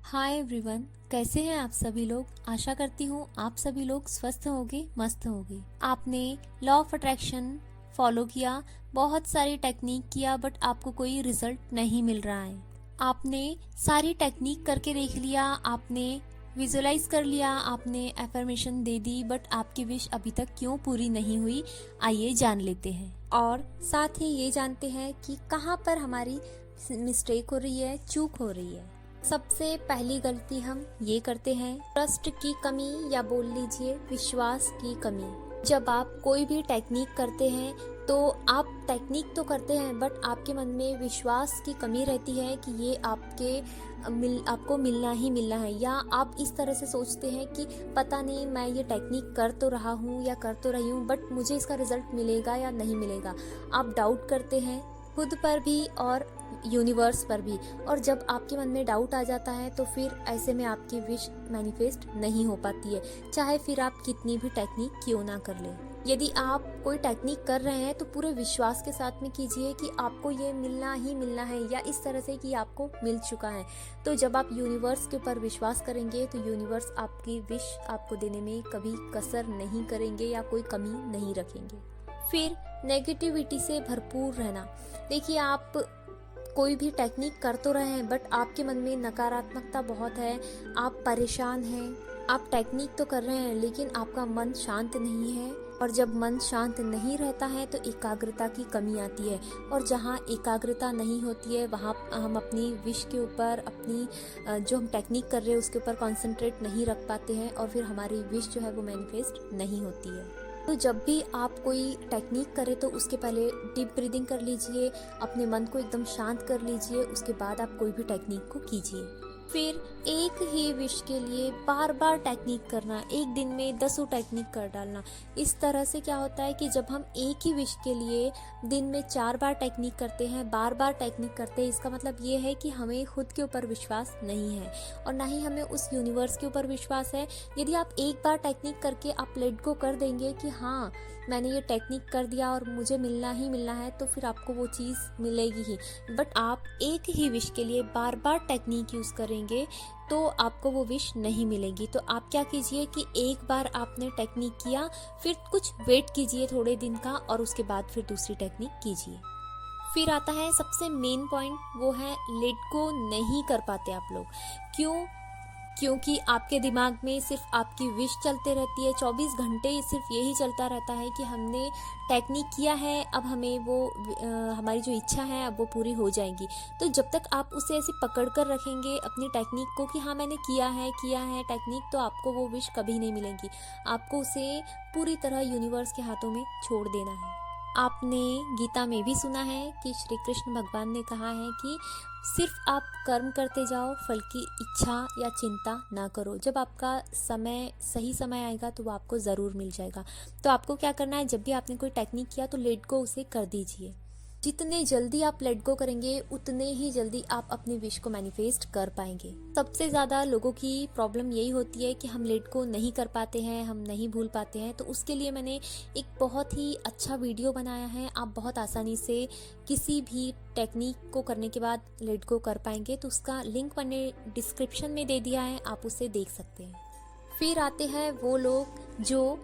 Hi everyone, कैसे हैं आप सभी लोग। आशा करती हूँ आप सभी लोग स्वस्थ होंगे, मस्त होंगे। आपने लॉ ऑफ अट्रैक्शन फॉलो किया, बहुत सारी टेक्निक किया, बट आपको कोई रिजल्ट नहीं मिल रहा है। आपने सारी टेक्निक करके देख लिया, आपने विजुअलाइज कर लिया, आपने एफर्मेशन दे दी, बट आपकी विश अभी तक क्यों पूरी नहीं हुई, आइए जान लेते हैं। और साथ ही ये जानते हैं कि कहाँ पर हमारी मिस्टेक हो रही है, चूक हो रही है। सबसे पहली गलती हम ये करते हैं, ट्रस्ट की कमी या बोल लीजिए विश्वास की कमी। जब आप कोई भी टेक्निक करते हैं तो आप टेक्निक तो करते हैं, बट आपके मन में विश्वास की कमी रहती है कि ये आपको मिलना ही मिलना है, या आप इस तरह से सोचते हैं कि पता नहीं मैं ये टेक्निक कर तो रहा हूँ या कर तो रही हूँ, बट मुझे इसका रिजल्ट मिलेगा या नहीं मिलेगा। आप डाउट करते हैं खुद पर भी और यूनिवर्स पर भी। और जब आपके मन में डाउट आ जाता है तो फिर ऐसे में आपकी विश मैनिफेस्ट नहीं हो पाती है, चाहे फिर आप कितनी भी टेक्निक क्यों ना कर लें। यदि आप कोई टेक्निक कर रहे हैं तो पूरे विश्वास के साथ में कीजिए कि आपको ये मिलना ही मिलना है, या इस तरह से कि आपको मिल चुका है। तो जब आप यूनिवर्स के ऊपर विश्वास करेंगे तो यूनिवर्स आपकी विश आपको देने में कभी कसर नहीं करेंगे या कोई कमी नहीं रखेंगे। फिर नेगेटिविटी से भरपूर रहना। देखिए, आप कोई भी टेक्निक कर तो रहे हैं, बट आपके मन में नकारात्मकता बहुत है, आप परेशान हैं। आप टेक्निक तो कर रहे हैं लेकिन आपका मन शांत नहीं है, और जब मन शांत नहीं रहता है तो एकाग्रता की कमी आती है, और जहाँ एकाग्रता नहीं होती है वहाँ हम अपनी विश के ऊपर, अपनी जो हम टेक्निक कर रहे हैं उसके ऊपर कंसंट्रेट नहीं रख पाते हैं, और फिर हमारी विश जो है वो मैनिफेस्ट नहीं होती है। तो जब भी आप कोई टेक्निक करें तो उसके पहले डीप ब्रीदिंग कर लीजिए, अपने मन को एकदम शांत कर लीजिए, उसके बाद आप कोई भी टेक्निक को कीजिए। फिर एक ही विश के लिए बार बार टेक्निक करना, एक दिन में 10 टेक्निक कर डालना। इस तरह से क्या होता है कि जब हम एक ही विश के लिए दिन में 4 बार टेक्निक करते हैं, बार बार टेक्निक करते हैं, इसका मतलब ये है कि हमें खुद के ऊपर विश्वास नहीं है और ना ही हमें उस यूनिवर्स के ऊपर विश्वास है। यदि आप एक बार टेक्निक करके आप लेट गो कर देंगे कि हाँ मैंने ये टेक्निक कर दिया और मुझे मिलना ही मिलना है, तो फिर आपको वो चीज़ मिलेगी ही। बट आप एक ही विश के लिए बार बार टेक्निक यूज़ करेंगे तो आपको वो विश नहीं मिलेगी। तो आप क्या कीजिए कि एक बार आपने टेक्निक किया, फिर कुछ वेट कीजिए थोड़े दिन का, और उसके बाद फिर दूसरी टेक्निक कीजिए। फिर आता है सबसे मेन पॉइंट, वो है लेट गो नहीं कर पाते आप लोग। क्यों? क्योंकि आपके दिमाग में सिर्फ आपकी विश चलते रहती है, 24 घंटे सिर्फ यही चलता रहता है कि हमने टेक्निक किया है, अब हमें वो हमारी जो इच्छा है अब वो पूरी हो जाएगी। तो जब तक आप उसे ऐसे पकड़ कर रखेंगे अपनी टेक्निक को कि हाँ मैंने किया है टेक्निक, तो आपको वो विश कभी नहीं मिलेगी। आपको उसे पूरी तरह यूनिवर्स के हाथों में छोड़ देना है। आपने गीता में भी सुना है कि श्री कृष्ण भगवान ने कहा है कि सिर्फ आप कर्म करते जाओ, फल की इच्छा या चिंता ना करो। जब आपका सही समय आएगा तो वो आपको ज़रूर मिल जाएगा। तो आपको क्या करना है, जब भी आपने कोई टेक्निक किया तो लेट गो उसे कर दीजिए। जितने जल्दी आप लेट गो करेंगे उतने ही जल्दी आप अपनी विश को मैनिफेस्ट कर पाएंगे। सबसे ज़्यादा लोगों की प्रॉब्लम यही होती है कि हम लेट गो नहीं कर पाते हैं, हम नहीं भूल पाते हैं। तो उसके लिए मैंने एक बहुत ही अच्छा वीडियो बनाया है, आप बहुत आसानी से किसी भी टेक्निक को करने के बाद लेट गो कर पाएंगे। तो उसका लिंक मैंने डिस्क्रिप्शन में दे दिया है, आप उसे देख सकते हैं। फिर आते हैं वो लोग जो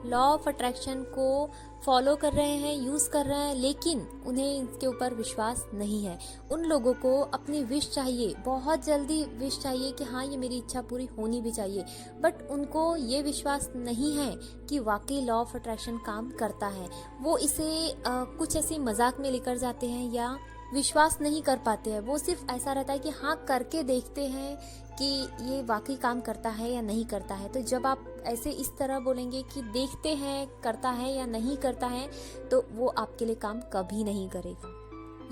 लॉ ऑफ अट्रैक्शन को फॉलो कर रहे हैं, यूज़ कर रहे हैं, लेकिन उन्हें इसके ऊपर विश्वास नहीं है। उन लोगों को अपनी विश चाहिए, बहुत जल्दी विश चाहिए कि हाँ ये मेरी इच्छा पूरी होनी भी चाहिए, बट उनको ये विश्वास नहीं है कि वाकई लॉ ऑफ अट्रैक्शन काम करता है। वो इसे कुछ ऐसे मजाक में लेकर जाते हैं या विश्वास नहीं कर पाते हैं। वो सिर्फ ऐसा रहता है कि हाँ करके देखते हैं कि ये वाकई काम करता है या नहीं करता है। तो जब आप ऐसे इस तरह बोलेंगे कि देखते हैं करता है या नहीं करता है, तो वो आपके लिए काम कभी नहीं करेगा।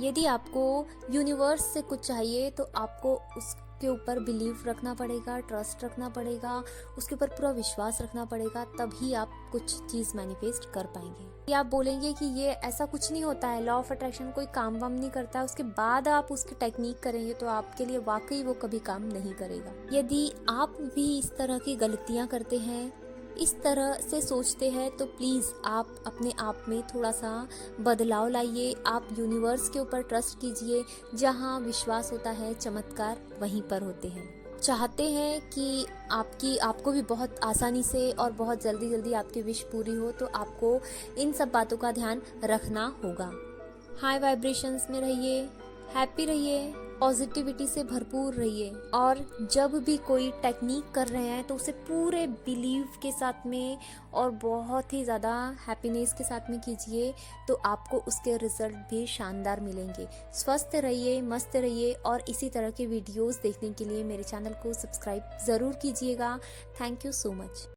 यदि आपको यूनिवर्स से कुछ चाहिए तो आपको उसके ऊपर बिलीव रखना पड़ेगा, ट्रस्ट रखना पड़ेगा, उसके ऊपर पूरा विश्वास रखना पड़ेगा, तभी आप कुछ चीज़ मैनिफेस्ट कर पाएंगे। या आप बोलेंगे कि ये ऐसा कुछ नहीं होता है, लॉ ऑफ अट्रैक्शन कोई काम वाम नहीं करता है, उसके बाद आप उसकी टेक्निक करेंगे तो आपके लिए वाकई वो कभी काम नहीं करेगा। यदि आप भी इस तरह की गलतियाँ करते हैं, इस तरह से सोचते हैं, तो प्लीज़ आप अपने आप में थोड़ा सा बदलाव लाइए। आप यूनिवर्स के ऊपर ट्रस्ट कीजिए, जहाँ विश्वास होता है चमत्कार वहीं पर होते हैं। चाहते हैं कि आपको भी बहुत आसानी से और बहुत जल्दी जल्दी आपकी विश पूरी हो, तो आपको इन सब बातों का ध्यान रखना होगा। हाई वाइब्रेशंस में रहिए, हैप्पी रहिए, पॉजिटिविटी से भरपूर रहिए, और जब भी कोई टेक्निक कर रहे हैं तो उसे पूरे बिलीव के साथ में और बहुत ही ज़्यादा हैप्पीनेस के साथ में कीजिए, तो आपको उसके रिजल्ट भी शानदार मिलेंगे। स्वस्थ रहिए, मस्त रहिए, और इसी तरह के वीडियोस देखने के लिए मेरे चैनल को सब्सक्राइब ज़रूर कीजिएगा। Thank you so much.